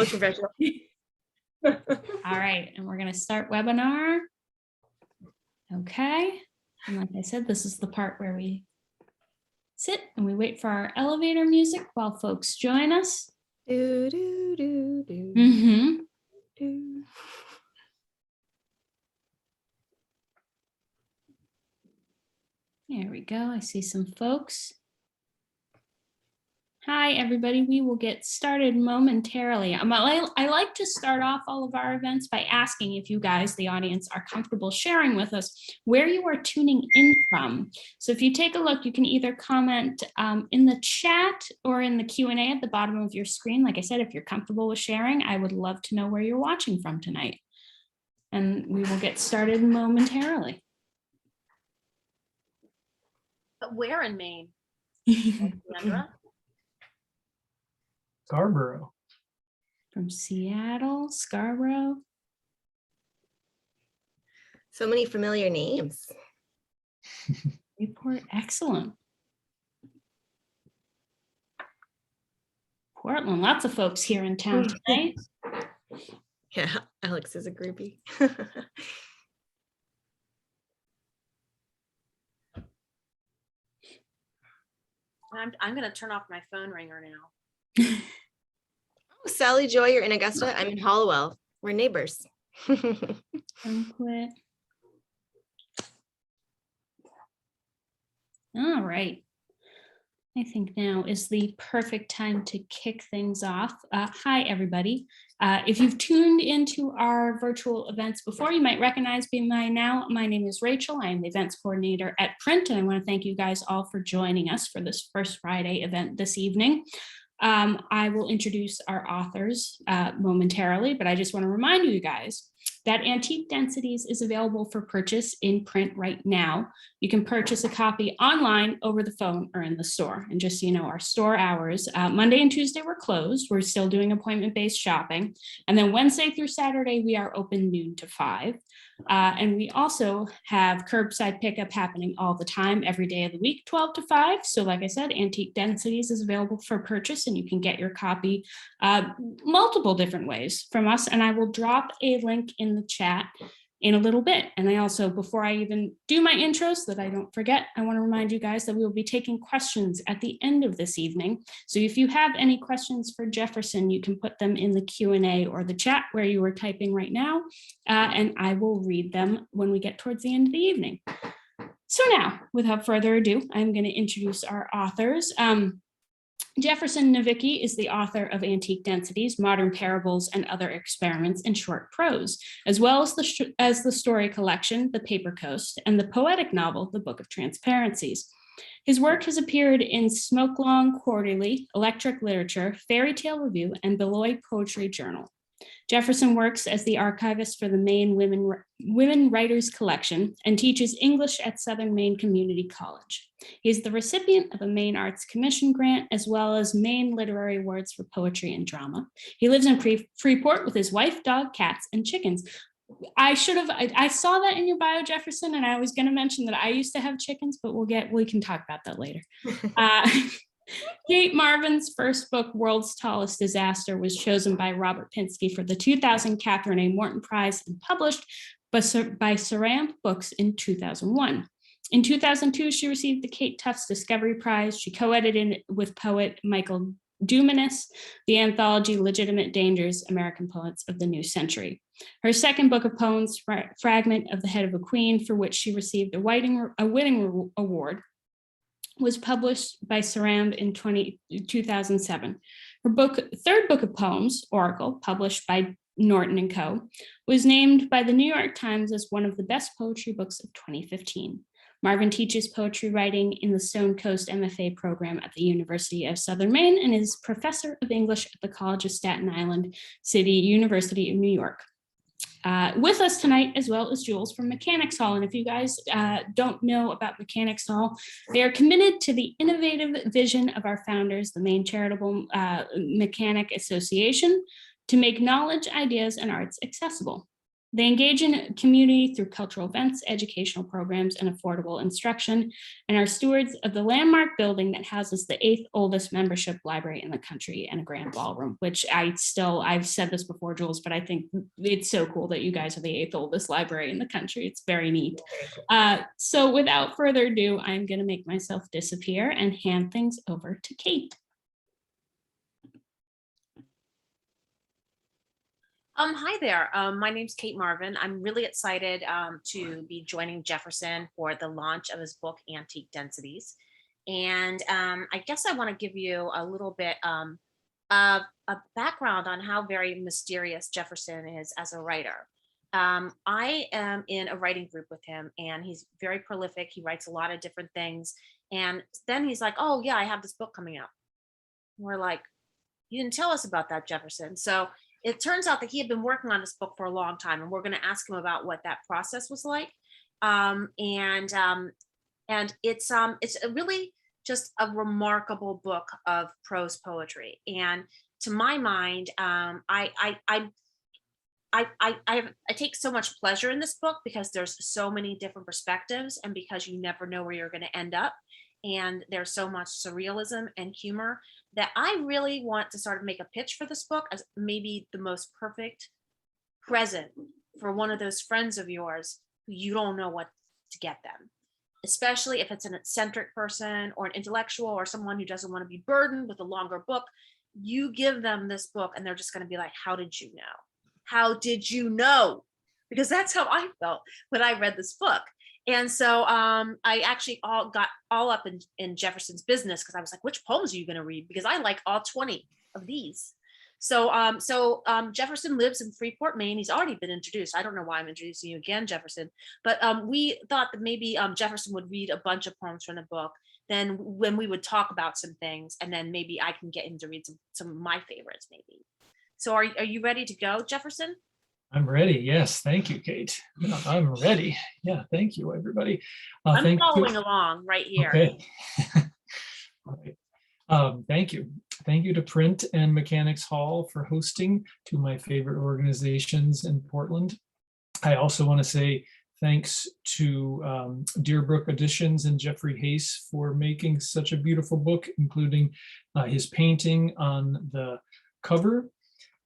Most professional. All right, and we're going to start webinar. Okay, and like I said, this is the part where we sit and we wait for our elevator music while folks join us. Do, do, do, do, do. There we go. I see some folks. Hi, everybody. We will get started momentarily. I like to start off all of our events by asking if you guys, the audience, are comfortable sharing with us where you are tuning in from. So if you take a look, you can either comment in the chat or in the Q&A at the bottom of your screen. Like I said, if you're comfortable with sharing, I would love to know where you're watching from tonight. And we will get started momentarily. But where in Maine? Scarborough. From Seattle, Scarborough. So many familiar names. Newport, excellent. Portland, lots of folks here in town tonight. Yeah, Alex is a groupie. I'm going to turn off my phone ringer now. Oh, Sally Joy, you're in Augusta. I'm in Hollowell. We're neighbors. Don't quit. All right. I think now is the perfect time to kick things off. Hi, everybody. If you've tuned into our virtual events before, you might recognize me by now. My name is Rachel. I am the events coordinator at Print, and I want to thank you guys all for joining us for this First Friday event this evening. I will introduce our authors momentarily, but I just want to remind you guys that Antique Densities is available for purchase in print right now. You can purchase a copy online, over the phone, or in the store. And just so you know, our store hours, Monday and Tuesday we're closed. We're still doing appointment-based shopping. And then Wednesday through Saturday, we are open noon to 5. And we also have curbside pickup happening all the time, every day of the week, 12 to 5. So like I said, Antique Densities is available for purchase, and you can get your copy multiple different ways from us. And I will drop a link in the chat in a little bit. And I also, before I even do my intro so that I don't forget, I want to remind you guys that we will be taking questions at the end of this evening. So if you have any questions for Jefferson, you can put them in the Q&A or the chat where you are typing right now, and I will read them when we get towards the end of the evening. So now, without further ado, I'm going to introduce our authors. Jefferson Navicky is the author of Antique Densities, Modern Parables and Other Experiments in Short Prose, as well as the story collection, The Paper Coast, and the poetic novel, The Book of Transparencies. His work has appeared in Smokelong Quarterly, Electric Literature, Fairy Tale Review, and Beloit Poetry Journal. Jefferson works as the archivist for the Maine Women Writers Collection and teaches English at Southern Maine Community College. He is the recipient of a Maine Arts Commission grant, as well as Maine Literary Awards for Poetry and Drama. He lives in Freeport with his wife, dog, cats, and chickens. I saw that in your bio, Jefferson, and I was going to mention that I used to have chickens, but we can talk about that later. Cate Marvin's first book, World's Tallest Disaster, was chosen by Robert Pinsky for the 2000 Catherine A. Morton Prize and published by Saramp Books in 2001. In 2002, she received the Kate Tufts Discovery Prize. She co-edited with poet Michael Dumanis the anthology Legitimate Dangers, American Poets of the New Century. Her second book of poems, Fragment of the Head of a Queen, for which she received a Whiting Award, was published by Saramp in 2007. Her third book of poems, Oracle, published by Norton & Co., was named by the New York Times as one of the best poetry books of 2015. Marvin teaches poetry writing in the Stone Coast MFA program at the University of Southern Maine and is professor of English at the College of Staten Island City, University of New York. With us tonight, as well as Jules from Mechanics Hall. And if you guys don't know about Mechanics Hall, they are committed to the innovative vision of our founders, the Maine Charitable Mechanic Association, to make knowledge, ideas, and arts accessible. They engage in community through cultural events, educational programs, and affordable instruction, and are stewards of the landmark building that houses the 8th oldest membership library in the country and a grand ballroom, which I've said this before, Jules, but I think it's so cool that you guys are the 8th oldest library in the country. It's very neat. So without further ado, I'm going to make myself disappear and hand things over to Cate. Hi there. My name's Cate Marvin. I'm really excited to be joining Jefferson for the launch of his book, Antique Densities. And I guess I want to give you a little bit of a background on how very mysterious Jefferson is as a writer. I am in a writing group with him, and he's very prolific. He writes a lot of different things. And then he's like, oh, yeah, I have this book coming out. We're like, you didn't tell us about that, Jefferson. So it turns out that he had been working on this book for a long time, and we're going to ask him about what that process was like. And it's really just a remarkable book of prose poetry. And to my mind, I take so much pleasure in this book because there's so many different perspectives, and because you never know where you're going to end up. And there's so much surrealism and humor that I really want to sort of make a pitch for this book as maybe the most perfect present for one of those friends of yours who you don't know what to get them, especially if it's an eccentric person or an intellectual or someone who doesn't want to be burdened with a longer book. You give them this book and they're just going to be like, how did you know? How did you know? Because that's how I felt when I read this book. And so I actually got all up in Jefferson's business, because I was like, which poems are you going to read? Because I like all 20 of these. So Jefferson lives in Freeport, Maine. He's already been introduced. I don't know why I'm introducing you again, Jefferson. But we thought that maybe Jefferson would read a bunch of poems from the book. Then when we would talk about some things, and then maybe I can get him to read some of my favorites maybe. So are you ready to go, Jefferson? I'm ready. Yes. Thank you, Cate. Yeah, I'm ready. Yeah. Thank you, everybody. I'm following along right here. Okay. All right. Thank you. Thank you to Print and Mechanics Hall for hosting, two of my favorite organizations in Portland. I also want to say thanks to Deerbrook Editions and Jeffrey Hayes for making such a beautiful book, including his painting on the cover.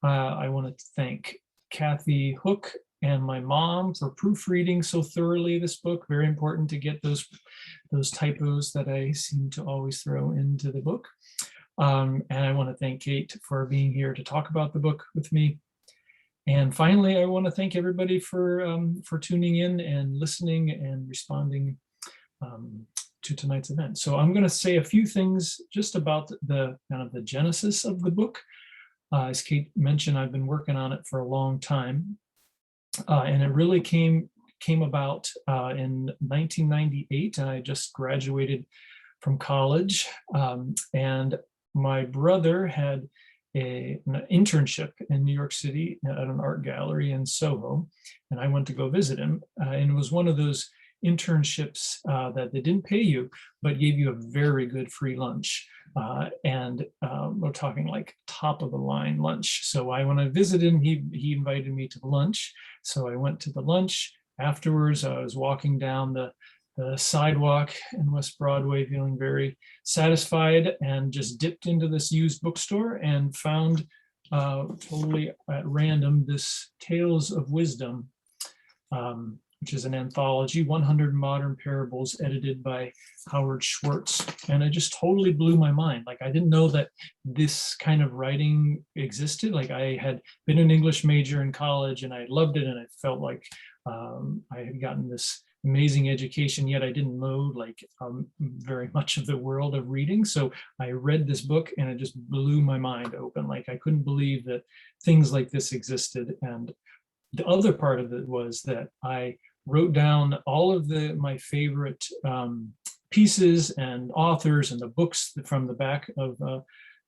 I want to thank Kathy Hook and my mom for proofreading so thoroughly this book. Very important to get those typos that I seem to always throw into the book. And I want to thank Cate for being here to talk about the book with me. And finally, I want to thank everybody for tuning in and listening and responding to tonight's event. So I'm going to say a few things just about the kind of the genesis of the book. As Cate mentioned, I've been working on it for a long time, and it really came about in 1998, and I just graduated from college, and my brother had an internship in New York City at an art gallery in Soho, and I went to go visit him, and it was one of those internships that they didn't pay you, but gave you a very good free lunch. And we're talking like top of the line lunch. So when I visited him, he invited me to lunch. So I went to the lunch. Afterwards, I was walking down the sidewalk in West Broadway, feeling very satisfied, and just dipped into this used bookstore and found totally at random this Tales of Wisdom, which is an anthology, 100 Modern Parables, edited by Howard Schwartz. And it just totally blew my mind. Like, I didn't know that this kind of writing existed. Like, I had been an English major in college and I loved it. And I felt like I had gotten this amazing education, yet I didn't know like very much of the world of reading. So I read this book and it just blew my mind open. Like, I couldn't believe that things like this existed. And the other part of it was that I wrote down all of my favorite pieces and authors and the books from the back of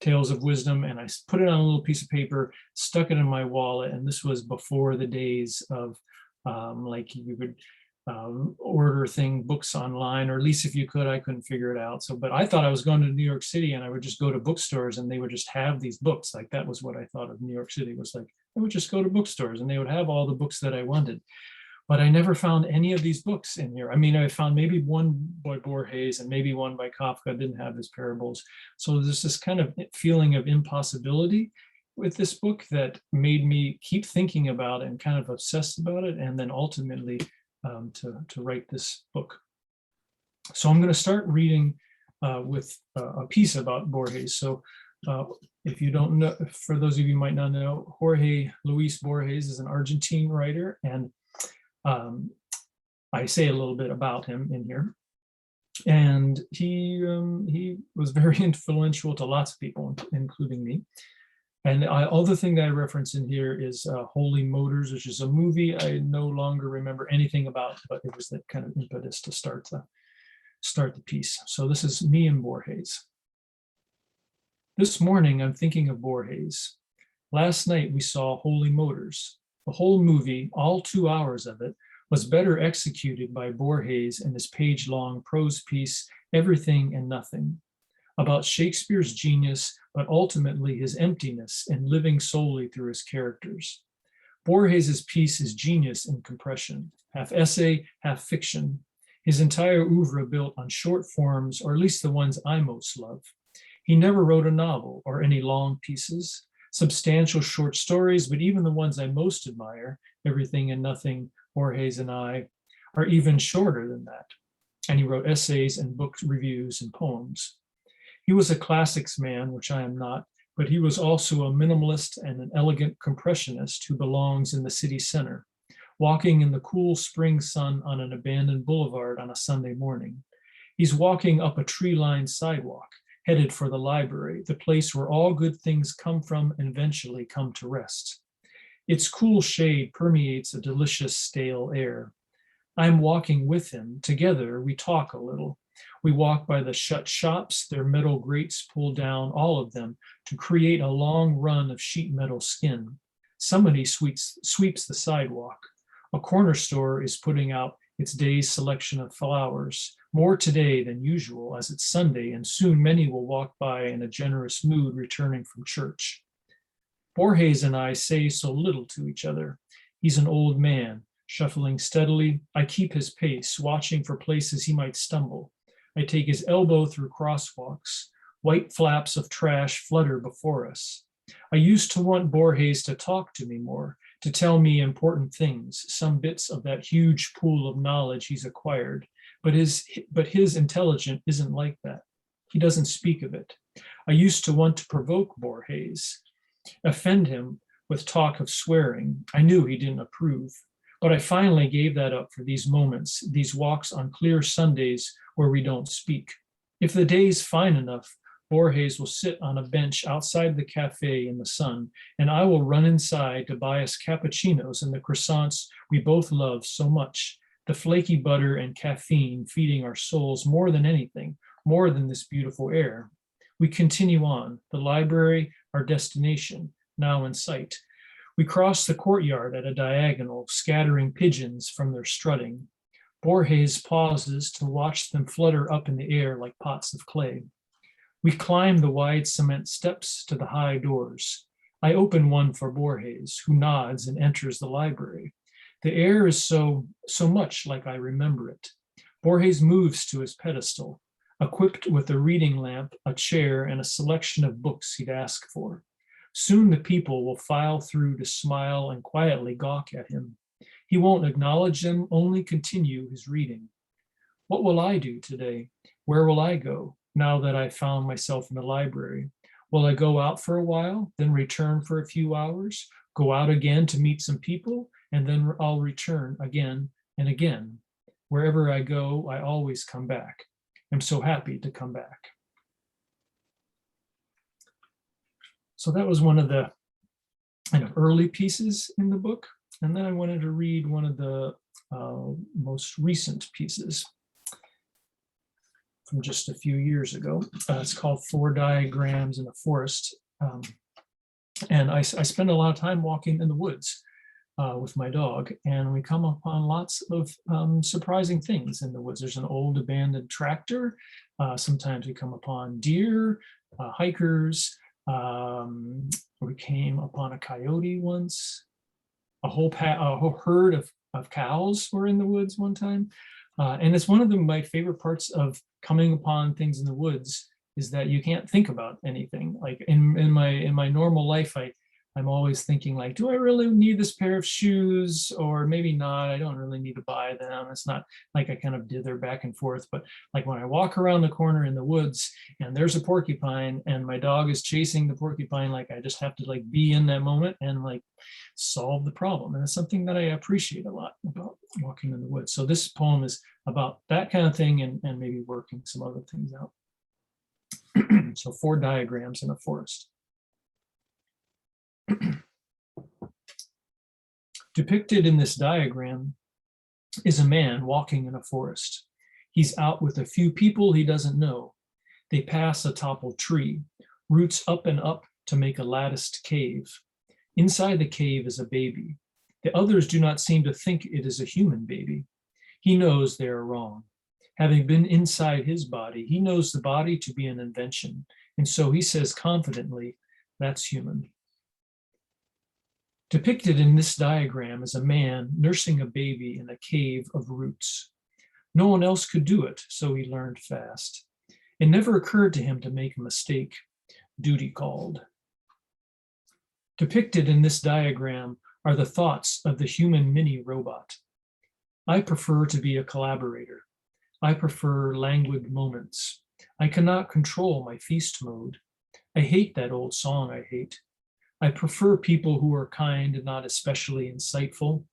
Tales of Wisdom, and I put it on a little piece of paper, stuck it in my wallet, and this was before the days of like you would order books online, or at least if you could. I couldn't figure it out. So, but I thought I was going to New York City and I would just go to bookstores and they would just have these books. Like that was what I thought of New York City, was like, I would just go to bookstores and they would have all the books that I wanted. But I never found any of these books in here. I mean, I found maybe one by Borges and maybe one by Kafka. Didn't have his parables. So there's this kind of feeling of impossibility with this book that made me keep thinking about it and kind of obsessed about it, and then ultimately to write this book. So I'm going to start reading with a piece about Borges. So if you don't know, for those of you who might not know, Jorge Luis Borges is an Argentine writer, and I say a little bit about him in here. And he was very influential to lots of people, including me. And other thing that I reference in here is Holy Motors, which is a movie I no longer remember anything about, but it was that kind of impetus to start the piece. So this is me and Borges. This morning, I'm thinking of Borges. Last night, we saw Holy Motors. The whole movie, all 2 hours of it, was better executed by Borges in his page-long prose piece, Everything and Nothing, about Shakespeare's genius, but ultimately his emptiness and living solely through his characters. Borges's piece is genius in compression, half essay, half fiction. His entire oeuvre built on short forms, or at least the ones I most love. He never wrote a novel or any long pieces, substantial short stories, but even the ones I most admire, Everything and Nothing, Borges and I, are even shorter than that. And he wrote essays and book reviews and poems. He was a classics man, which I am not, but he was also a minimalist and an elegant compressionist who belongs in the city center, walking in the cool spring sun on an abandoned boulevard on a Sunday morning. He's walking up a tree-lined sidewalk, headed for the library, the place where all good things come from and eventually come to rest. Its cool shade permeates a delicious stale air. I'm walking with him. Together, we talk a little. We walk by the shut shops, their metal grates pulled down, all of them, to create a long run of sheet metal skin. Somebody sweeps the sidewalk. A corner store is putting out its day's selection of flowers, more today than usual as it's Sunday, and soon many will walk by in a generous mood returning from church. Borges and I say so little to each other. He's an old man, shuffling steadily. I keep his pace, watching for places he might stumble. I take his elbow through crosswalks. White flaps of trash flutter before us. I used to want Borges to talk to me more, to tell me important things, some bits of that huge pool of knowledge he's acquired. But his intelligence isn't like that. He doesn't speak of it. I used to want to provoke Borges, offend him with talk of swearing. I knew he didn't approve. But I finally gave that up for these moments, these walks on clear Sundays where we don't speak. If the day's fine enough, Borges will sit on a bench outside the cafe in the sun, and I will run inside to buy us cappuccinos and the croissants we both love so much, the flaky butter and caffeine feeding our souls more than anything, more than this beautiful air. We continue on, the library, our destination, now in sight. We cross the courtyard at a diagonal, scattering pigeons from their strutting. Borges pauses to watch them flutter up in the air like pots of clay. We climb the wide cement steps to the high doors. I open one for Borges, who nods and enters the library. The air is so much like I remember it. Borges moves to his pedestal, equipped with a reading lamp, a chair, and a selection of books he'd asked for. Soon the people will file through to smile and quietly gawk at him. He won't acknowledge them, only continue his reading. What will I do today? Where will I go now that I found myself in the library? Will I go out for a while, then return for a few hours, go out again to meet some people, and then I'll return again and again. Wherever I go, I always come back. I'm so happy to come back. So that was one of the kind of early pieces in the book. And then I wanted to read one of the most recent pieces from just a few years ago. It's called 4 Diagrams in a Forest. And I spend a lot of time walking in the woods. with my dog, and we come upon lots of surprising things in the woods. There's an old abandoned tractor. Sometimes we come upon deer, hikers. We came upon a coyote once. A whole herd of cows were in the woods one time. And it's one of my favorite parts of coming upon things in the woods is that you can't think about anything. Like in my normal life, I'm always thinking like, do I really need this pair of shoes? Or maybe not, I don't really need to buy them. It's not like I kind of dither back and forth, but like when I walk around the corner in the woods and there's a porcupine and my dog is chasing the porcupine, like I just have to like be in that moment and like solve the problem. And it's something that I appreciate a lot about walking in the woods. So this poem is about that kind of thing and maybe working some other things out. So 4 diagrams in a forest. Depicted in this diagram is a man walking in a forest. He's out with a few people he doesn't know. They pass a toppled tree, roots up and up to make a latticed cave. Inside the cave is a baby. The others do not seem to think it is a human baby. He knows they are wrong. Having been inside his body, he knows the body to be an invention, and so he says confidently, "That's human." Depicted in this diagram is a man nursing a baby in a cave of roots. No one else could do it, so he learned fast. It never occurred to him to make a mistake. Duty called. Depicted in this diagram are the thoughts of the human mini robot. I prefer to be a collaborator. I prefer languid moments. I cannot control my feast mode. I hate that old song I hate. I prefer people who are kind and not especially insightful.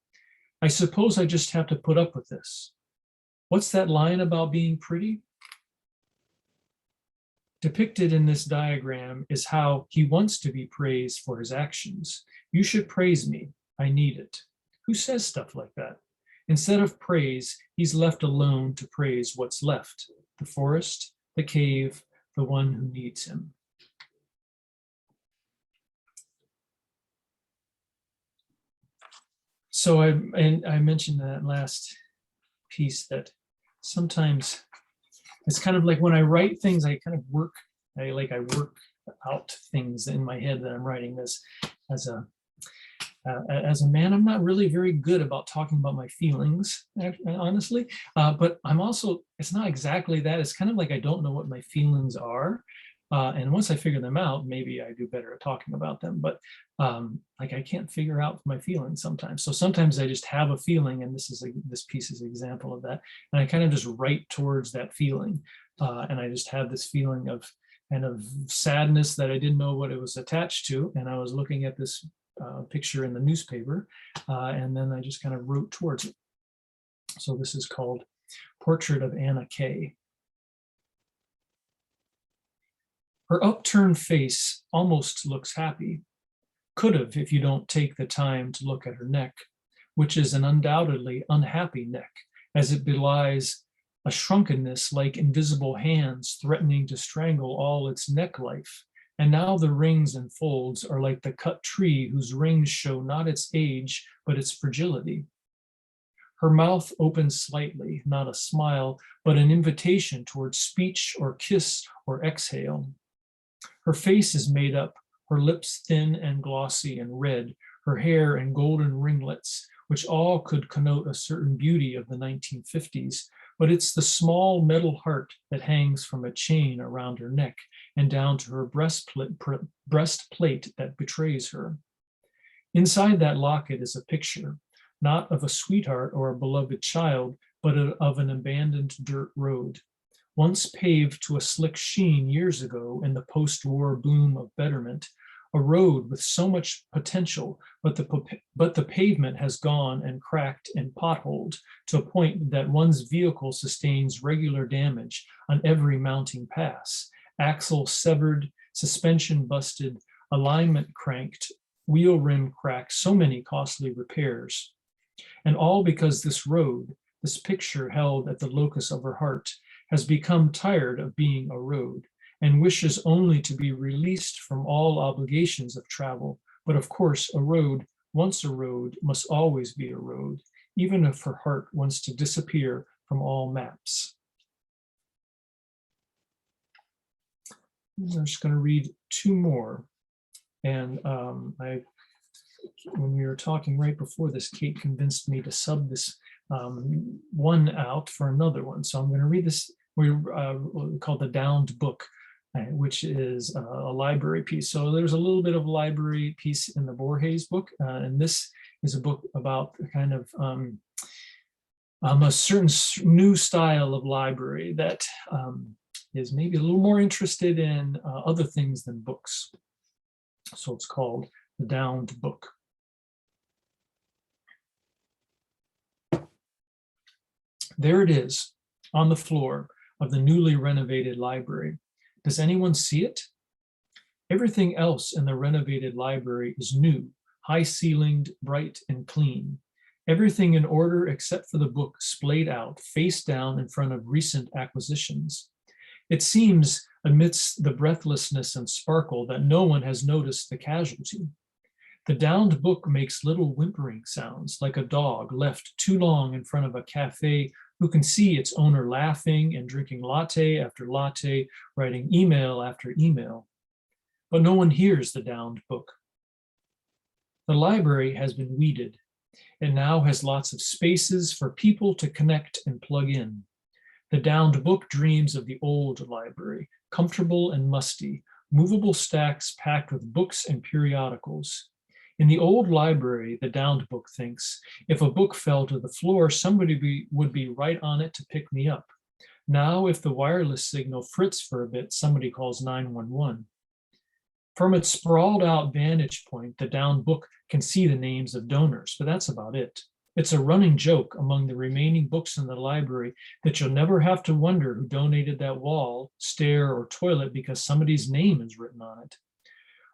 I suppose I just have to put up with this. What's that line about being pretty? Depicted in this diagram is how he wants to be praised for his actions. You should praise me. I need it. Who says stuff like that? Instead of praise, he's left alone to praise what's left, the forest, the cave, the one who needs him. So I mentioned that last piece that sometimes it's kind of like when I write things, I kind of work out things in my head that I'm writing this as a man. I'm not really very good about talking about my feelings, honestly, but I'm also, it's not exactly that. It's kind of like I don't know what my feelings are. And once I figure them out, maybe I do better at talking about them, but like I can't figure out my feelings sometimes. So sometimes I just have a feeling, and this piece is an example of that. And I kind of just write towards that feeling. And I just have this feeling of kind of sadness that I didn't know what it was attached to. And I was looking at this picture in the newspaper, and then I just kind of wrote towards it. So this is called Portrait of Anna Kay. Her upturned face almost looks happy. Could have if you don't take the time to look at her neck, which is an undoubtedly unhappy neck, as it belies a shrunkenness like invisible hands threatening to strangle all its neck life. And now the rings and folds are like the cut tree whose rings show not its age, but its fragility. Her mouth opens slightly, not a smile, but an invitation towards speech or kiss or exhale. Her face is made up, her lips thin and glossy and red, her hair in golden ringlets, which all could connote a certain beauty of the 1950s, but it's the small metal heart that hangs from a chain around her neck and down to her breastplate that betrays her. Inside that locket is a picture, not of a sweetheart or a beloved child, but of an abandoned dirt road. Once paved to a slick sheen years ago in the post-war boom of betterment, a road with so much potential, but the pavement has gone and cracked and potholed to a point that one's vehicle sustains regular damage on every mounting pass. Axle severed, suspension busted, alignment cranked, wheel rim cracked, so many costly repairs. And all because this road, this picture held at the locus of her heart, has become tired of being a road and wishes only to be released from all obligations of travel, but of course a road once a road must always be a road, even if her heart wants to disappear from all maps. I'm just going to read two more. And when we were talking right before this, Cate convinced me to sub this one out for another one. So I'm going to read this, called The Downed Book, which is a library piece. So there's a little bit of library piece in the Borges book, and this is a book about kind of a certain new style of library that is maybe a little more interested in other things than books. So it's called The Downed Book. There it is on the floor of the newly renovated library. Does anyone see it? Everything else in the renovated library is new, high-ceilinged, bright and clean. Everything in order except for the book splayed out, face down in front of recent acquisitions. It seems, amidst the breathlessness and sparkle, that no one has noticed the casualty. The downed book makes little whimpering sounds, like a dog left too long in front of a cafe who can see its owner laughing and drinking latte after latte, writing email after email. But no one hears the downed book. The library has been weeded. It now has lots of spaces for people to connect and plug in. The downed book dreams of the old library, comfortable and musty, movable stacks packed with books and periodicals. In the old library, the downed book thinks, if a book fell to the floor, somebody would be right on it to pick me up. Now, if the wireless signal frits for a bit, somebody calls 911. From its sprawled out vantage point, the downed book can see the names of donors, but that's about it. It's a running joke among the remaining books in the library that you'll never have to wonder who donated that wall, stair, or toilet because somebody's name is written on it.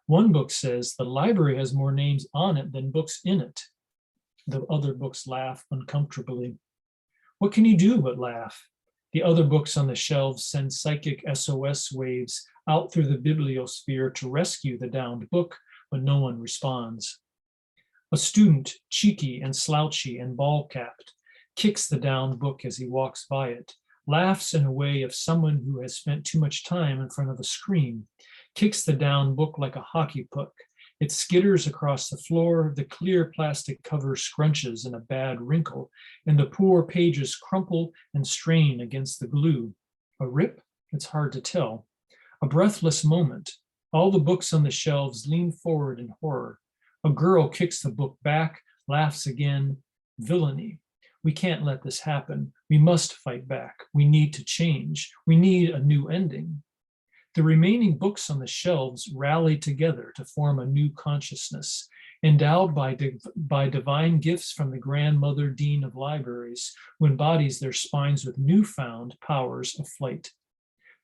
One book says the library has more names on it than books in it. The other books laugh uncomfortably. What can you do but laugh? The other books on the shelves send psychic SOS waves out through the bibliosphere to rescue the downed book, but no one responds. A student, cheeky and slouchy and ball-capped, kicks the downed book as he walks by it, laughs in a way of someone who has spent too much time in front of a screen, kicks the down book like a hockey puck. It skitters across the floor, the clear plastic cover scrunches in a bad wrinkle, and the poor pages crumple and strain against the glue. A rip? It's hard to tell. A breathless moment. All the books on the shelves lean forward in horror. A girl kicks the book back, laughs again. Villainy. We can't let this happen. We must fight back. We need to change. We need a new ending. The remaining books on the shelves rally together to form a new consciousness, endowed by divine gifts from the grandmother dean of libraries, who embodies their spines with newfound powers of flight.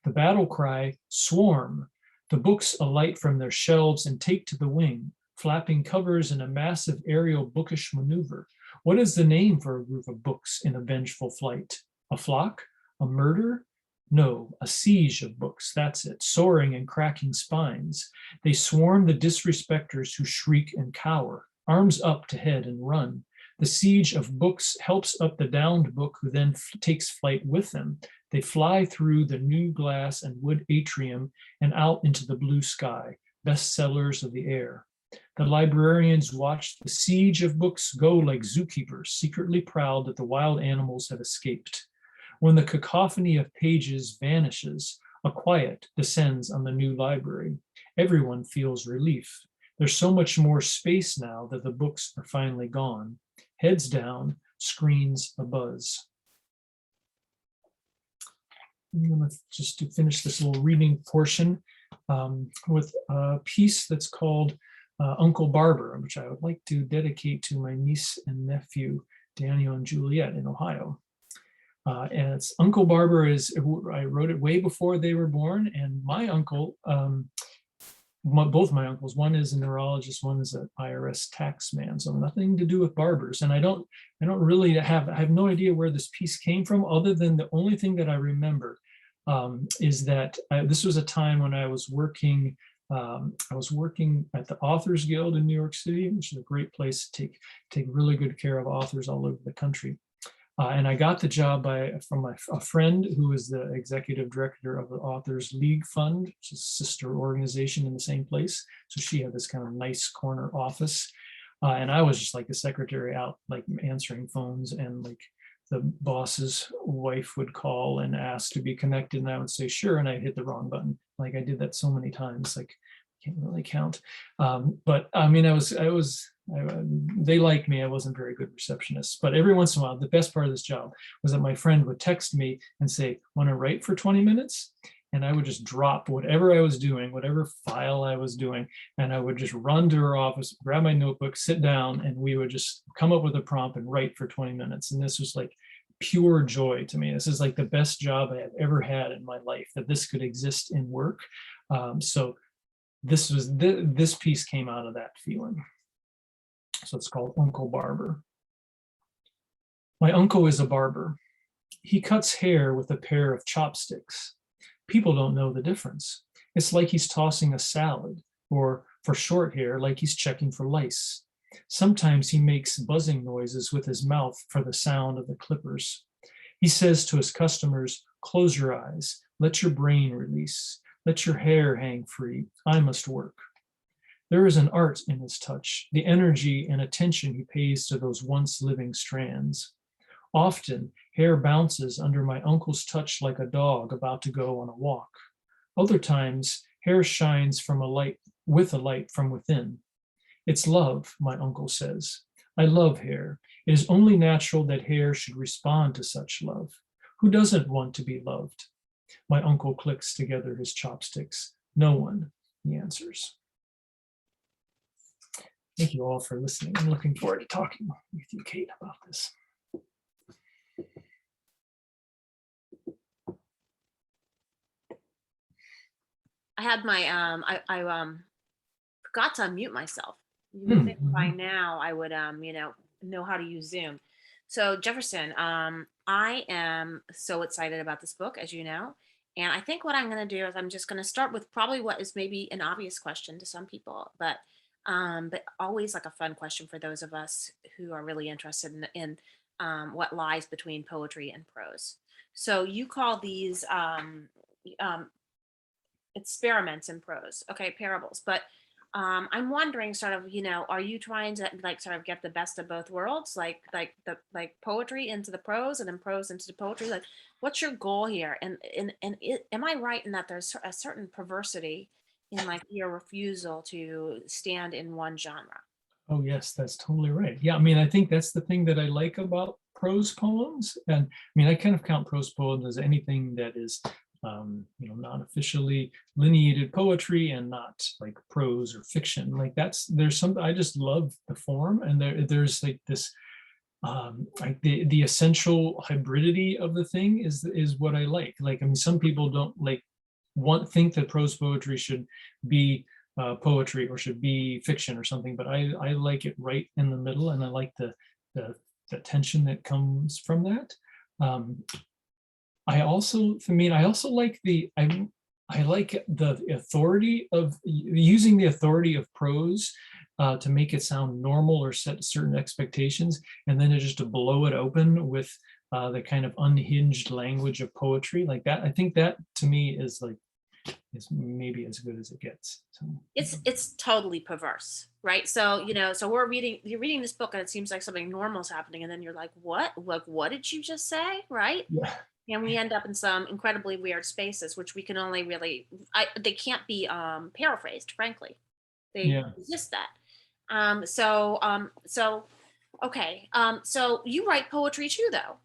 The battle cry, swarm. The books alight from their shelves and take to the wing, flapping covers in a massive aerial bookish maneuver. What is the name for a group of books in a vengeful flight? A flock? A murder? No, a siege of books, that's it, soaring and cracking spines. They swarm the disrespecters who shriek and cower, arms up to head and run. The siege of books helps up the downed book, who then takes flight with them. They fly through the new glass and wood atrium and out into the blue sky, bestsellers of the air. The librarians watch the siege of books go like zookeepers, secretly proud that the wild animals have escaped. When the cacophony of pages vanishes, a quiet descends on the new library. Everyone feels relief. There's so much more space now that the books are finally gone. Heads down, screens abuzz. I'm going to just finish this little reading portion with a piece that's called Uncle Barber, which I would like to dedicate to my niece and nephew, Daniel and Juliet in Ohio. And it's Uncle Barber I wrote it way before they were born, and my uncle, both my uncles, one is a neurologist, one is an IRS tax man, so nothing to do with barbers. And I don't really I have no idea where this piece came from, other than the only thing that I remember is that this was a time when I was working I was working at the Authors Guild in New York City, which is a great place to take really good care of authors all over the country. And I got the job from a friend who is the executive director of the Authors League Fund, which is a sister organization in the same place. So she had this kind of nice corner office. And I was just like a secretary out, like answering phones, and like the boss's wife would call and ask to be connected, and I would say sure, and I'd hit the wrong button. Like I did that so many times, like can't really count. But I mean, they liked me. I wasn't a very good receptionist, but every once in a while, the best part of this job was that my friend would text me and say, "Want to write for 20 minutes?" And I would just drop whatever I was doing, whatever file I was doing, and I would just run to her office, grab my notebook, sit down, and we would just come up with a prompt and write for 20 minutes. And this was like pure joy to me. This is like the best job I have ever had in my life, that this could exist in work. So this piece came out of that feeling. So it's called Uncle Barber. My uncle is a barber. He cuts hair with a pair of chopsticks. People don't know the difference. It's like he's tossing a salad, or for short hair, like he's checking for lice. Sometimes he makes buzzing noises with his mouth for the sound of the clippers. He says to his customers, "Close your eyes, let your brain release, let your hair hang free, I must work." There is an art in his touch, the energy and attention he pays to those once living strands. Often, hair bounces under my uncle's touch like a dog about to go on a walk. Other times, hair shines with a light from within. It's love, my uncle says. I love hair. It is only natural that hair should respond to such love. Who doesn't want to be loved? My uncle clicks together his chopsticks. No one, he answers. Thank you all for listening. I'm looking forward to talking with you, Cate, about this. I had my I forgot to unmute myself. You would think by now I would know how to use Zoom. So Jefferson, I am so excited about this book, as you know. And I think what I'm going to do is I'm just going to start with probably what is maybe an obvious question to some people, but always like a fun question for those of us who are really interested in what lies between poetry and prose. So you call these experiments in prose, okay, parables. But I'm wondering, sort of, are you trying to like sort of get the best of both worlds, like poetry into the prose and then prose into the poetry? Like, what's your goal here? And am I right in that there's a certain perversity in like your refusal to stand in one genre? Oh yes, that's totally right. Yeah, I mean, I think that's the thing that I like about prose poems. And I mean, I kind of count prose poems as anything that is not officially lineated poetry and not like prose or fiction. Like I just love the form, and there's like this like the essential hybridity of the thing is what I like. Like, I mean, some people don't think that prose poetry should be poetry or should be fiction or something, but I like it right in the middle, and I like the tension that comes from that. I also like I like the authority of using the authority of prose to make it sound normal or set certain expectations, and then just to blow it open with the kind of unhinged language of poetry like that. I think that to me is maybe as good as it gets. So it's totally perverse, right? So so you're reading this book and it seems like something normal is happening, and then you're like, what did you just say, right? yeah. And we end up in some incredibly weird spaces, which we can only really, they can't be paraphrased, frankly. They resist that. Okay. So you write poetry too, though.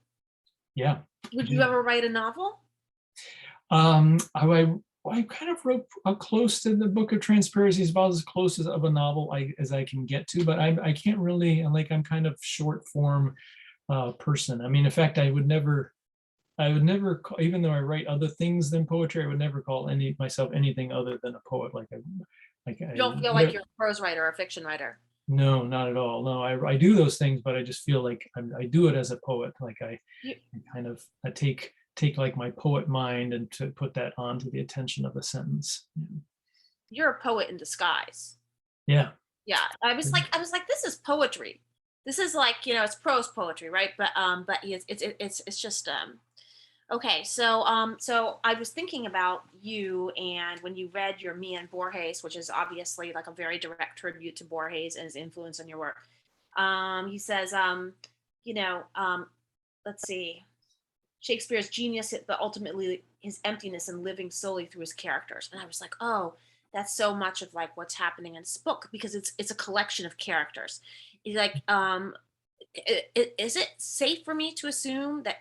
Yeah. Would you ever write a novel? I kind of wrote close to the Book of Transparencies, about as close of a novel as I can get to, but I can't really, I'm kind of short form person. I mean, in fact, I would never call, even though I write other things than poetry, I would never call myself anything other than a poet. You don't feel like you're a prose writer or a fiction writer? No, not at all. No, I do those things, but I just feel like I do it as a poet. Like I take like my poet mind and to put that onto the attention of a sentence. you're a poet in disguise. Yeah. Yeah, I was like, this is poetry. This is like, it's prose poetry, right? But it's just okay. So I was thinking about you, and when you read your Me and Borges, which is obviously like a very direct tribute to Borges and his influence on your work. He says, you know, um, let's see, Shakespeare's genius, but ultimately his emptiness and living solely through his characters. And I was like, oh, that's so much of like what's happening in this book, because it's a collection of characters. It's like, is it safe for me to assume that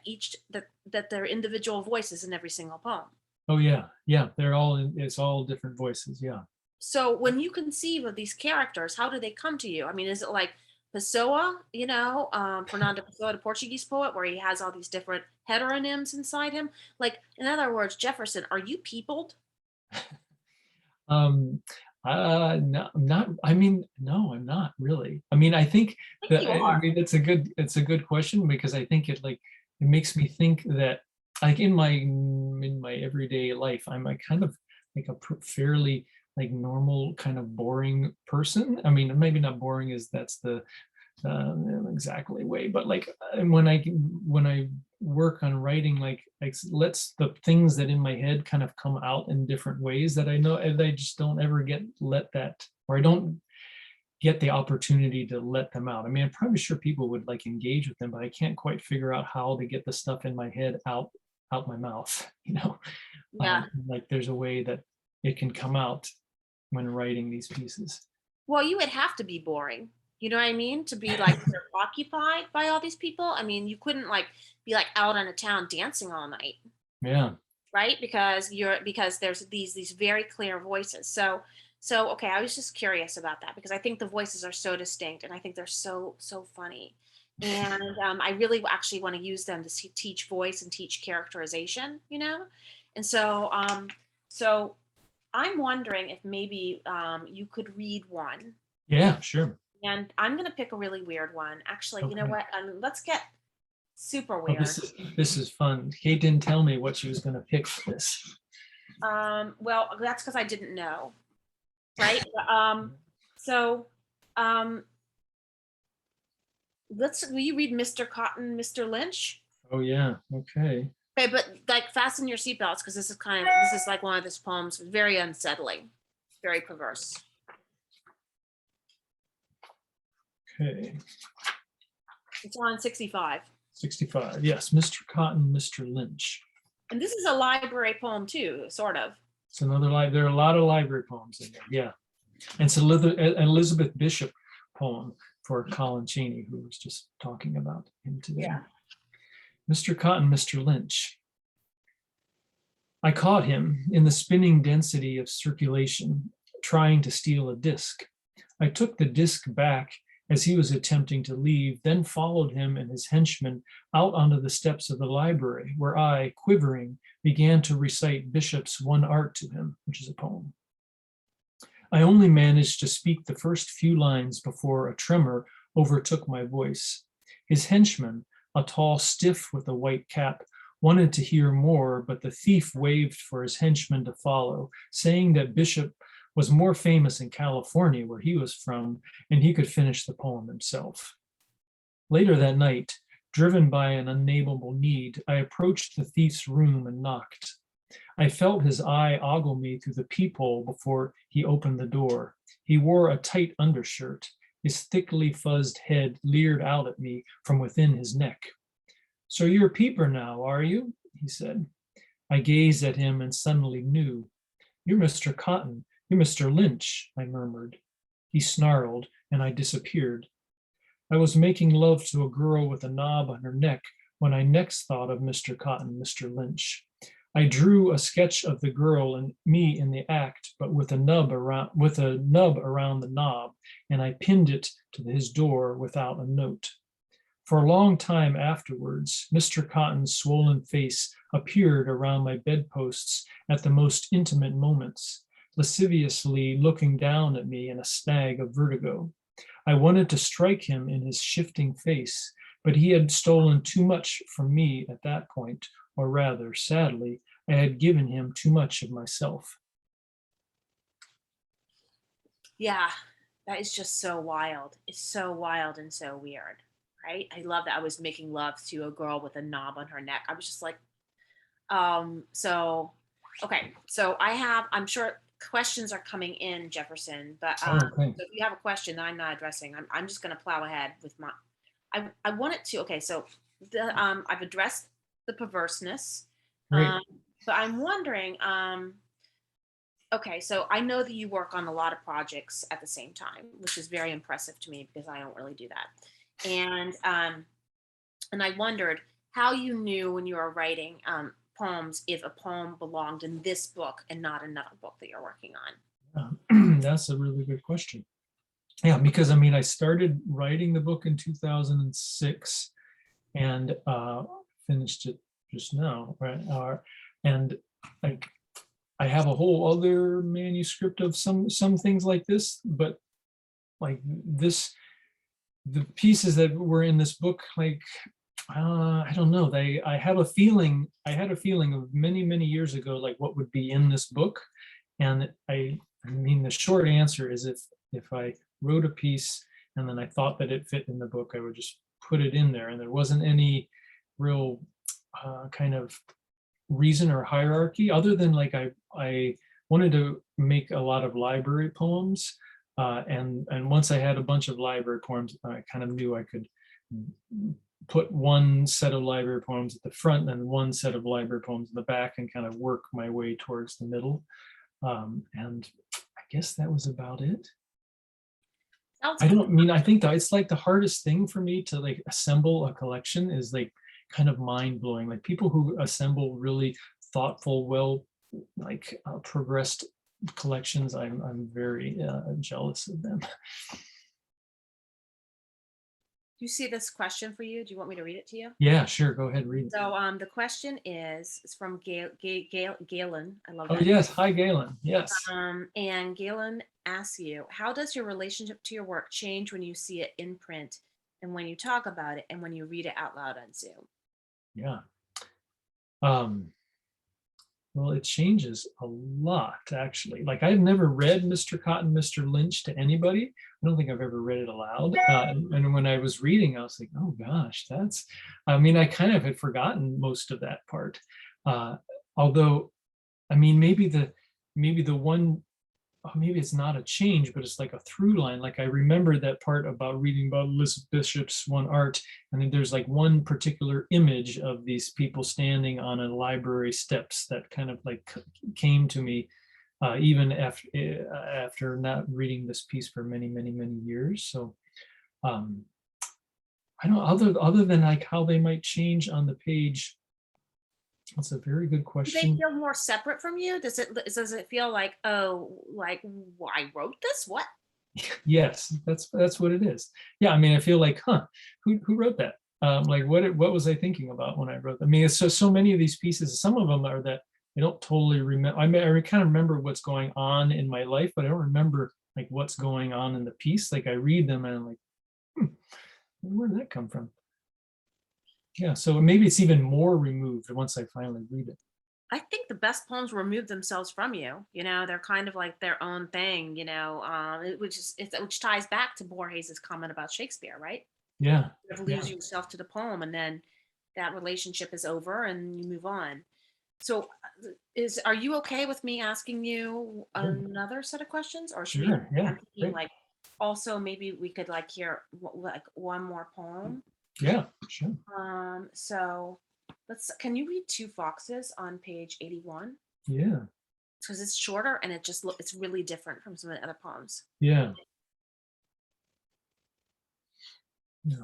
that there are individual voices in every single poem? Oh yeah. Yeah. They're all it's all different voices. Yeah. So when you conceive of these characters, how do they come to you? I mean, is it like Pessoa, Fernando Pessoa, the Portuguese poet, where he has all these different heteronyms inside him? Like, in other words, Jefferson, are you peopled? Um, no, not, I mean, no, I'm not really. I mean, I think I that, think you I are. mean, it's a good question, because I think it makes me think that like in my everyday life, I'm a kind of like a fairly like normal kind of boring person. I mean, maybe not boring as that's the exactly way, but like when I work on writing, like lets the things that in my head kind of come out in different ways that I know, and I just don't ever get let that, or I don't get the opportunity to let them out. I mean, I'm probably sure people would like engage with them, but I can't quite figure out how to get the stuff in my head out my mouth, Yeah. like there's a way that it can come out when writing these pieces. Well, you would have to be boring. You know what I mean? To be like occupied by all these people. I mean, you couldn't like be like out on a town dancing all night, Yeah. right? Because there's these very clear voices. So okay, I was just curious about that, because I think the voices are so distinct, and I think they're so funny. And I really actually want to use them to teach voice and teach characterization, And so I'm wondering if maybe you could read one. Yeah, sure. And I'm going to pick a really weird one. Actually, you know Okay. what? Let's get super Oh, weird. this is fun. Kate didn't tell me what she was going to pick for this. Well, that's because I didn't know, right? So um, will you read Mr. Cotton, Mr. Lynch? Oh yeah. Okay. Okay, but like fasten your seatbelts, because this is like one of his poems, very unsettling, very perverse. Okay. It's on 65. 65. Yes, Mr. Cotton, Mr. Lynch. And this is a library poem too, sort of. It's another there are a lot of library poems in there. Yeah. And it's Elizabeth Bishop poem for Colin Cheney, who was just talking about him today. Yeah. Mr. Cotton, Mr. Lynch. I caught him in the spinning density of circulation, trying to steal a disc. I took the disc back as he was attempting to leave, then followed him and his henchmen out onto the steps of the library, where I, quivering, began to recite Bishop's One Art to him, which is a poem. I only managed to speak the first few lines before a tremor overtook my voice. His henchman, a tall stiff with a white cap, wanted to hear more, but the thief waved for his henchman to follow, saying that Bishop was more famous in California, where he was from, and he could finish the poem himself. Later that night, driven by an unnamable need, I approached the thief's room and knocked. I felt his eye ogle me through the peephole before he opened the door. He wore a tight undershirt. His thickly fuzzed head leered out at me from within his neck. "So you're a peeper now, are you?" he said. I gazed at him and suddenly knew. "You're Mr. Cotton. You're Mr. Lynch," I murmured. He snarled, and I disappeared. I was making love to a girl with a knob on her neck when I next thought of Mr. Cotton, Mr. Lynch. I drew a sketch of the girl and me in the act, but with a nub around the knob, and I pinned it to his door without a note. For a long time afterwards, Mr. Cotton's swollen face appeared around my bedposts at the most intimate moments, lasciviously looking down at me in a stag of vertigo. I wanted to strike him in his shifting face, but he had stolen too much from me at that point, or rather, sadly, I had given him too much of myself. Yeah, that is just so wild. It's so wild and so weird, right? I love that I was making love to a girl with a knob on her neck. I was just like, so okay. So I'm sure questions are coming in, Jefferson, but Oh, okay. so if you have a question that I'm not addressing, I'm just gonna plow ahead with my I wanted to, okay, so I've addressed the perverseness. Great. Um, but I'm wondering, okay, so I know that you work on a lot of projects at the same time, which is very impressive to me because I don't really do that. And I wondered how you knew when you were writing poems if a poem belonged in this book and not another book that you're working on. That's a really good question. Yeah, because I mean, I started writing the book in 2006 and finished it just now, right? And like, I have a whole other manuscript of some things like this, but like this, the pieces that were in this book, like I don't know. I have a feeling. I had a feeling of many years ago, like what would be in this book, and I mean, the short answer is if I wrote a piece and then I thought that it fit in the book, I would just put it in there, and there wasn't any real kind of reason or hierarchy other than like I wanted to make a lot of library poems, and once I had a bunch of library poems, I kind of knew I could put one set of library poems at the front and one set of library poems in the back and kind of work my way towards the middle. And I guess that was about it. Sounds I good. don't mean, I think that it's like the hardest thing for me to like assemble a collection is like kind of mind blowing. Like people who assemble really thoughtful, well, like progressed collections, I'm very jealous of them. Do you see this question for you? Do you want me to read it to you? Yeah, sure. Go ahead, read it. So the question is it's from Galen. I love Oh that. yes, hi Galen. Yes. And Galen asks you, how does your relationship to your work change when you see it in print and when you talk about it and when you read it out loud on Zoom? Yeah. Um, well, it changes a lot, actually. Like I've never read Mr. Cotton, Mr. Lynch to anybody. I don't think I've ever read it aloud. And when I was reading, I was like, oh gosh, I mean, I kind of had forgotten most of that part. Uh, although, I mean, maybe the one, maybe it's not a change, but it's like a through line. Like I remember that part about reading about Elizabeth Bishop's One Art, and then there's like one particular image of these people standing on a library steps that kind of like came to me even after not reading this piece for many years. So I don't other than like how they might change on the page. That's a very good Do they question. feel more separate from you? Does it feel like, oh, like I wrote this? What? Yes, that's what it is. Yeah, I mean, I feel like, who wrote that? Like, what was I thinking about when I wrote that? I mean, it's so many of these pieces. Some of them are that I don't totally remember. I mean, I kind of remember what's going on in my life, but I don't remember like what's going on in the piece. Like I read them and I'm like, where did that come from? Yeah, so maybe it's even more removed once I finally read it. I think the best poems remove themselves from you. They're kind of like their own thing. Which ties back to Borges's comment about Shakespeare, right? Yeah, You sort of yeah. lose yourself to the poem, and then that relationship is over, and you move on. So, are you okay with me asking you Sure, another set of questions, or should we? sure, yeah, I'm thinking great. like also maybe we could like hear like one more poem. Yeah, sure. So can you read Two Foxes on page 81? Yeah, Because it's shorter and it's really different from some of the other poems. yeah, yeah.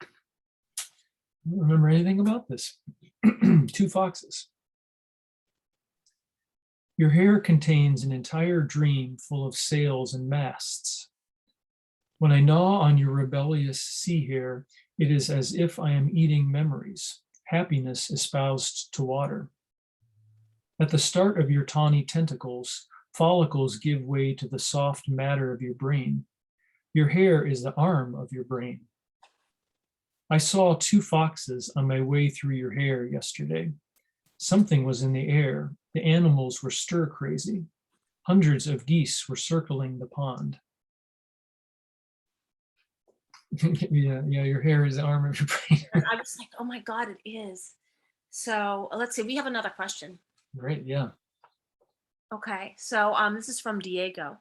I don't remember anything about this. Two foxes. Your hair contains an entire dream full of sails and masts. When I gnaw on your rebellious sea hair, it is as if I am eating memories, happiness espoused to water. At the start of your tawny tentacles, follicles give way to the soft matter of your brain. Your hair is the arm of your brain. I saw two foxes on my way through your hair yesterday. Something was in the air. The animals were stir crazy. Hundreds of geese were circling the pond. Yeah, your hair is the arm of your brain. I was like, oh my God, it is. So let's see, we have another question. Great, yeah. Okay, so this is from Diego.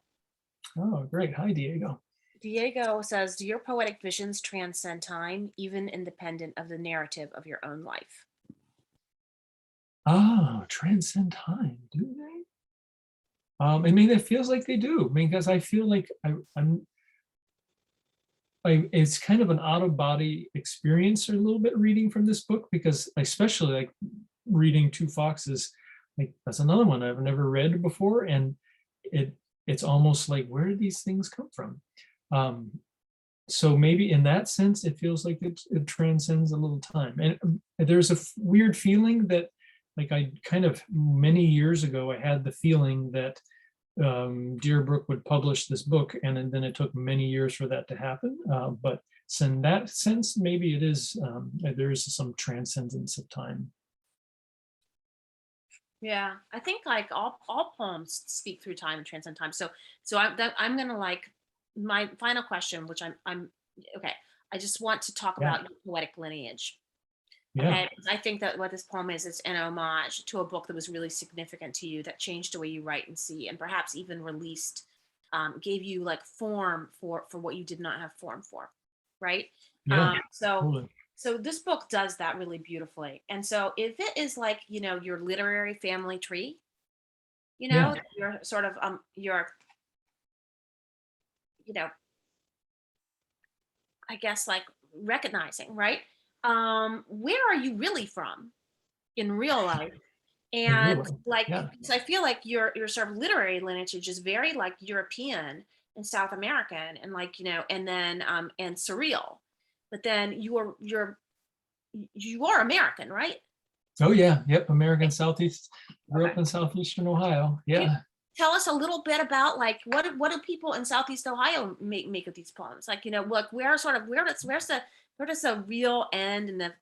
Oh, great. Hi, Diego. Diego says, do your poetic visions transcend time, even independent of the narrative of your own life? Oh, transcend time, do they? I mean, it feels like they do. I mean, because I feel like it's kind of an out of body experience a little bit reading from this book, because especially like reading Two Foxes, like that's another one I've never read before, and it's almost like, where did these things come from? So maybe in that sense, it feels like it transcends a little time. And there's a weird feeling that, like, I kind of many years ago, I had the feeling that Deerbrook would publish this book, and then it took many years for that to happen. But so in that sense, maybe it is, there is some transcendence of time. Yeah, I think like all poems speak through time and transcend time. So I'm gonna like my final question, which I'm okay. I just want to talk Yeah. about your poetic lineage. Yeah, Okay, I think that what this poem is an homage to a book that was really significant to you, that changed the way you write and see, and perhaps even released, gave you like form for what you did not have form for, right? yeah, So totally. so this book does that really beautifully. And so if it is like, your literary family tree, Yeah. your sort of your, I guess like recognizing, right? Where are you really from in real life? In real And life, like, yeah. 'cause I feel like your sort of literary lineage is very like European and South American, and like, and then and surreal. But then you are American, right? Oh yeah, yep. American Southeast. Grew Okay. up in southeastern Ohio. Can you Yeah. tell us a little bit about like what do people in Southeast Ohio make of these poems? Like, look, where does the real end and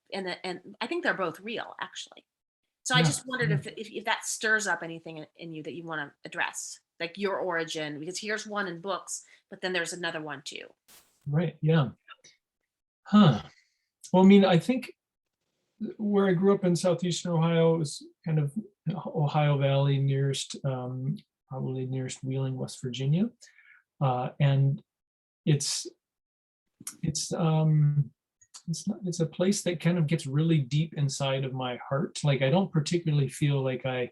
I think they're both real actually. So I Yeah. just wondered if that stirs up anything in you that you want to address, like your origin, because here's one in books, but then there's another one too. Right. Yeah. Huh. Well, I mean, I think where I grew up in southeastern Ohio was kind of Ohio Valley, probably nearest Wheeling, West Virginia, and it's it's it's a place that kind of gets really deep inside of my heart. Like, I don't particularly feel like I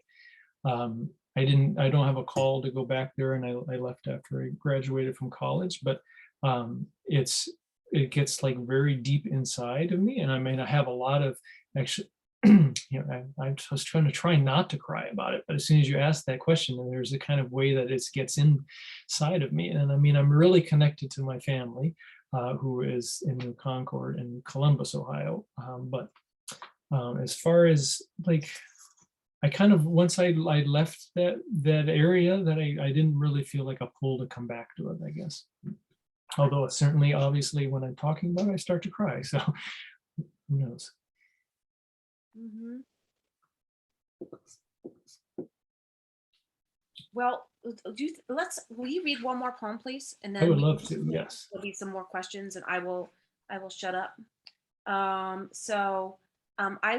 don't have a call to go back there, and I left after I graduated from college, but it gets like very deep inside of me. And I mean, I have a lot of actually, I was trying not to cry about it, but as soon as you ask that question, then there's a kind of way that it gets inside of me. And I mean, I'm really connected to my family, who is in New Concord and Columbus, Ohio. But as far as like, I kind of, once I left that area, that I didn't really feel like a pull to come back to it, I guess. Although certainly, obviously, when I'm talking about it, I start to cry. So who knows? Mm-hmm. Well, will you read one more poem, please? And then I would love to, yes. There'll be some more questions, and I will shut up. I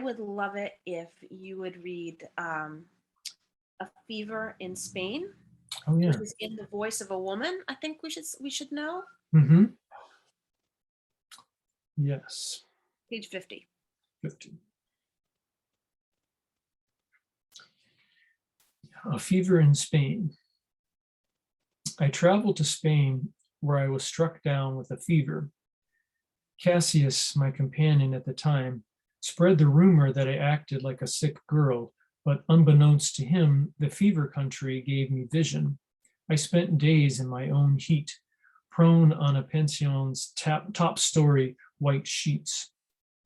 would love it if you would read A Fever in Spain, Oh yeah. which is in the voice of a woman. I think we should know. Mm-hmm. Yes. Page 50. 50. A fever in Spain. I traveled to Spain, where I was struck down with a fever. Cassius, my companion at the time, spread the rumor that I acted like a sick girl, but unbeknownst to him, the fever country gave me vision. I spent days in my own heat, prone on a pension's top story white sheets.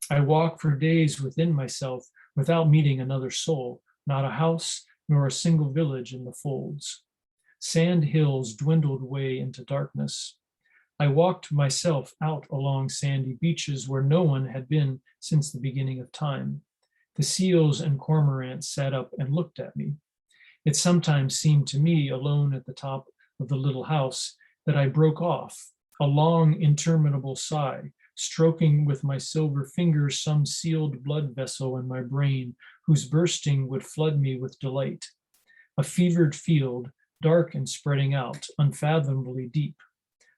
I walked for days within myself without meeting another soul, not a house, nor a single village in the folds. Sand hills dwindled away into darkness. I walked myself out along sandy beaches where no one had been since the beginning of time. The seals and cormorants sat up and looked at me. It sometimes seemed to me, alone at the top of the little house, that I broke off, a long, interminable sigh, stroking with my silver fingers some sealed blood vessel in my brain, whose bursting would flood me with delight. A fevered field, dark and spreading out, unfathomably deep.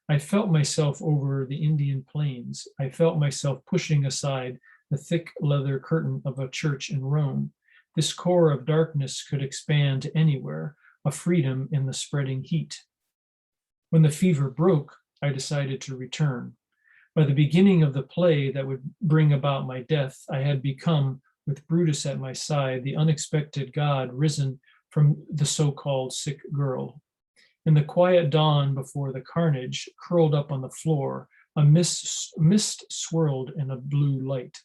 I felt myself over the Indian plains. I felt myself pushing aside the thick leather curtain of a church in Rome. This core of darkness could expand to anywhere, a freedom in the spreading heat. When the fever broke, I decided to return. By the beginning of the play that would bring about my death, I had become, with Brutus at my side, the unexpected god risen from the so-called sick girl. In the quiet dawn before the carnage, curled up on the floor, a mist swirled in a blue light.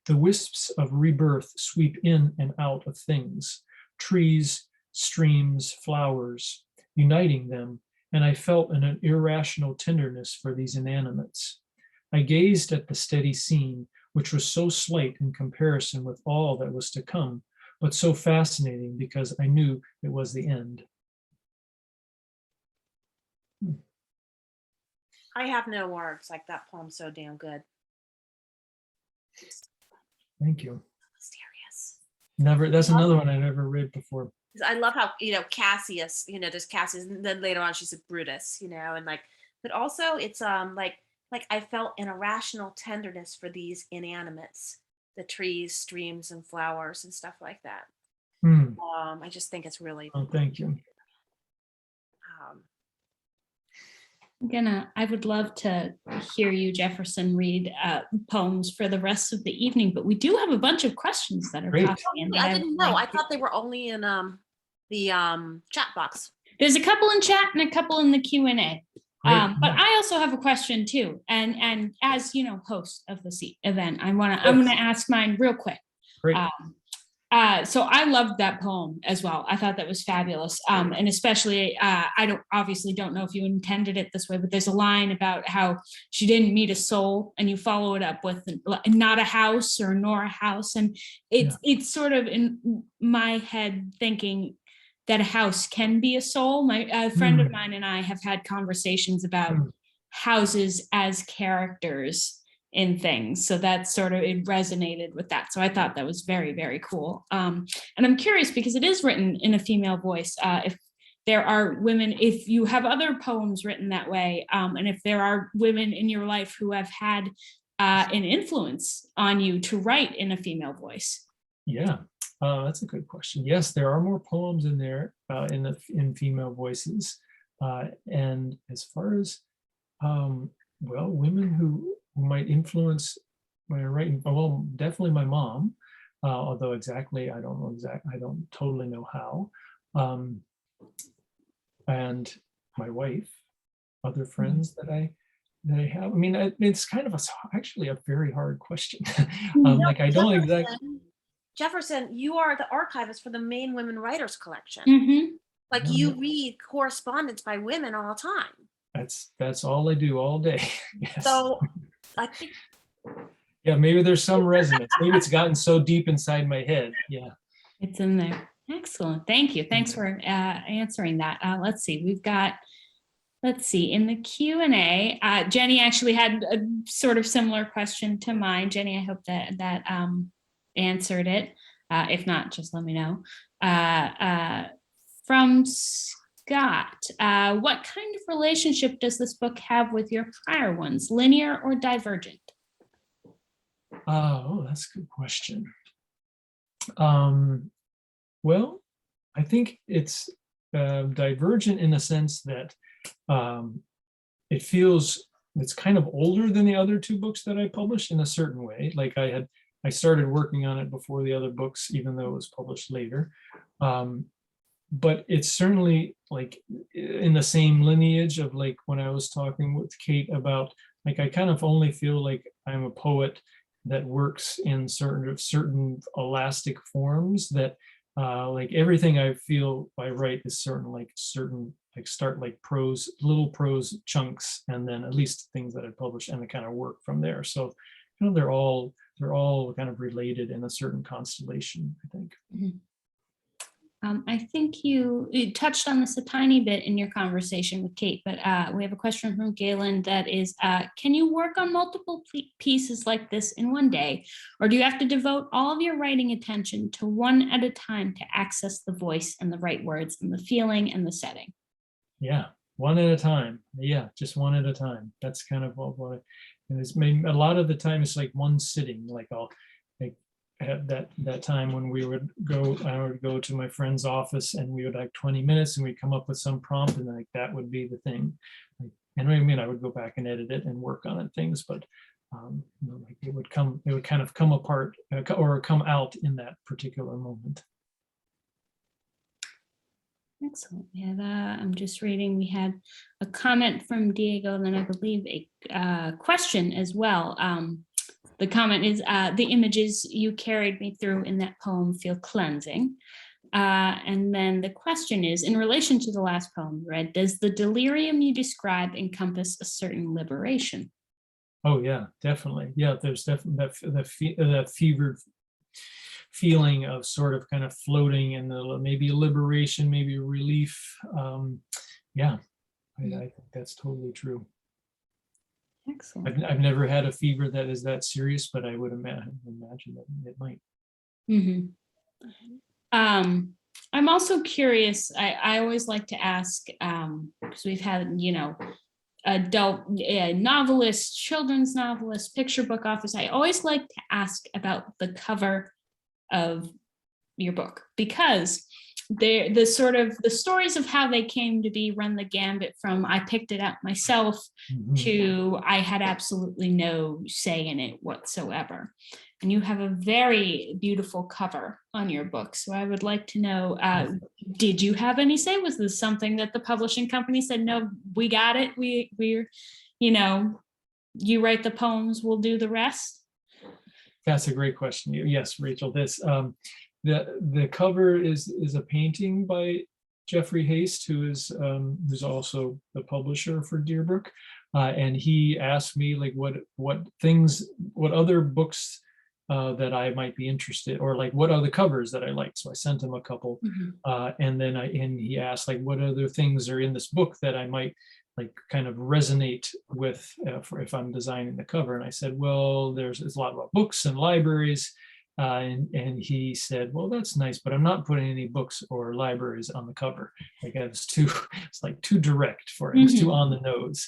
The wisps of rebirth sweep in and out of things, trees, streams, flowers, uniting them, and I felt an irrational tenderness for these inanimates. I gazed at the steady scene, which was so slight in comparison with all that was to come, but so fascinating because I knew it was the end. I have no words. Like, that poem's so damn good. Thank you. Mysterious. Never, that's another one I never read before. I love how, Cassius, there's Cassius, and then later on she said Brutus, and but also it's like I felt an irrational tenderness for these inanimates, the trees, streams, and flowers and stuff like that. I just think it's really. Oh, thank you. I would love to hear you, Jefferson, read poems for the rest of the evening, but we do have a bunch of questions that are Great. popping in. I didn't know. I thought they were only in the chat box. There's a couple in chat and a couple in the Q&A. But I also have a question too. And as host of the event, I'm gonna ask mine real quick. Great. So I loved that poem as well. I thought that was fabulous. And especially, I obviously don't know if you intended it this way, but there's a line about how she didn't meet a soul, and you follow it up with not a house or nor a house. And it's sort of in my head thinking that a house can be a soul. A friend of mine and I have had conversations about houses as characters in things. So that sort of, it resonated with that. So I thought that was very, very cool. And I'm curious because it is written in a female voice. If there are women, if you have other poems written that way, and if there are women in your life who have had an influence on you to write in a female voice. Yeah, that's a good question. Yes, there are more poems in there in female voices. And as far as, women who might influence my writing, well, definitely my mom, although exactly, I don't totally know how. And my wife, other friends that I have. I mean, it's kind of actually a very hard question. I don't exactly. Jefferson, you are the archivist for the Maine Women Writers Collection. Mm-hmm. You read correspondence by women all the time. That's all I do all day. Yes. So I think. Yeah, maybe there's some resonance. Maybe it's gotten so deep inside my head. Yeah. It's in there. Excellent. Thank you. Thanks for answering that. Let's see. We've got, in the Q&A, Jenny actually had a sort of similar question to mine. Jenny, I hope that answered it. If not, just let me know. From Scott, what kind of relationship does this book have with your prior ones, linear or divergent? Oh, that's a good question. Well, I think it's divergent in the sense that it feels it's kind of older than the other two books that I published in a certain way. Like I started working on it before the other books, even though it was published later. But it's certainly like in the same lineage of like when I was talking with Cate about like I kind of only feel like I'm a poet that works in certain elastic forms that like everything I feel I write is certain start like prose, little prose chunks, and then at least things that I publish and I kind of work from there. So they're all kind of related in a certain constellation, I think. Mm-hmm. I think you touched on this a tiny bit in your conversation with Cate, but we have a question from Galen that is, can you work on multiple pieces like this in one day? Or do you have to devote all of your writing attention to one at a time to access the voice and the right words and the feeling and the setting? Yeah, one at a time. Yeah, just one at a time. That's kind of what and it's made a lot of the time it's like one sitting, like I'll like at that time when I would go to my friend's office and we would like 20 minutes and we'd come up with some prompt and like that would be the thing. Like, and I mean, I would go back and edit it and work on it things, but you know, like it would kind of come apart or come out in that particular moment. Excellent. We have, I'm just reading, we had a comment from Diego, and then I believe a question as well. The comment is, the images you carried me through in that poem feel cleansing. And then the question is, in relation to the last poem read, does the delirium you describe encompass a certain liberation? Oh yeah, definitely. Yeah, there's definitely that fevered feeling of sort of kind of floating and maybe a liberation, maybe a relief. Yeah, I think that's totally true. Excellent. I've never had a fever that is that serious, but I would imagine that it might. Mm-hmm. I'm also curious, I always like to ask, because we've had, you know, adult novelists, children's novelists, picture book authors. I always like to ask about the cover of your book, because the sort of the stories of how they came to be run the gambit from I picked it out myself to I had absolutely no say in it whatsoever. And you have a very beautiful cover on your book. So I would like to know, did you have any say? Was this something that the publishing company said, no, we got it. We're, you know, you write the poems, we'll do the rest? That's a great question. Yes, Rachel, the cover is a painting by Jeffrey Haste, who's also the publisher for Deerbrook. And he asked me like what other books that I might be interested, or like what other covers that I like. So I sent him a couple, and then he asked like what other things are in this book that I might like kind of resonate with if I'm designing the cover. And I said, well, there's a lot about books and libraries. And he said, well, that's nice, but I'm not putting any books or libraries on the cover. Like it's like too direct for it. It's too on the nose.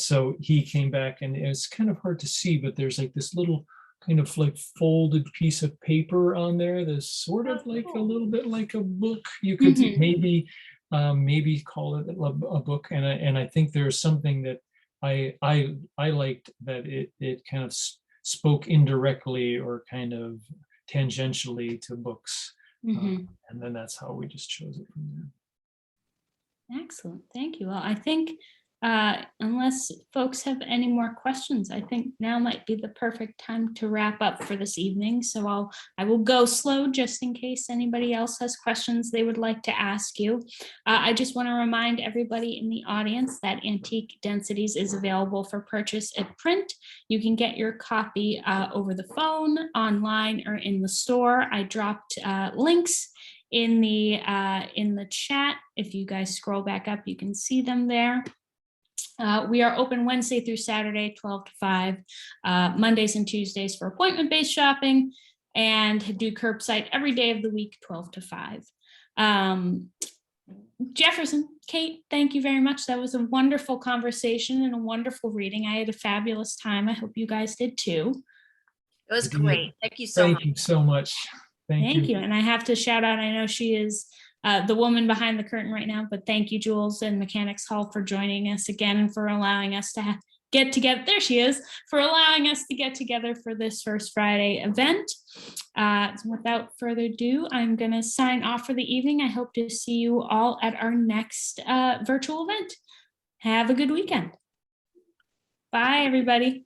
So he came back, and it's kind of hard to see, but there's like this little kind of like folded piece of paper on there that's sort of like a little bit like a book. You could maybe call it a book. And I think there's something that I liked, that it kind of spoke indirectly or kind of tangentially to books. And then that's how we just chose it from there. Excellent. Thank you. Well, I think unless folks have any more questions, I think now might be the perfect time to wrap up for this evening. So I will go slow just in case anybody else has questions they would like to ask you. I just want to remind everybody in the audience that Antique Densities is available for purchase at print. You can get your copy over the phone, online, or in the store. I dropped links in the chat. If you guys scroll back up, you can see them there. We are open Wednesday through Saturday, 12 to 5, Mondays and Tuesdays for appointment-based shopping, and do curbside every day of the week, 12 to 5. Jefferson, Cate, thank you very much. That was a wonderful conversation and a wonderful reading. I had a fabulous time. I hope you guys did too. It was great. Thank you so much. Thank you so much. Thank you. And I have to shout out, I know she is the woman behind the curtain right now, but thank you, Jules and Mechanics Hall, for joining us again and for allowing us to get together. There she is, for allowing us to get together for this First Friday event. Without further ado, I'm going to sign off for the evening. I hope to see you all at our next virtual event. Have a good weekend. Bye, everybody.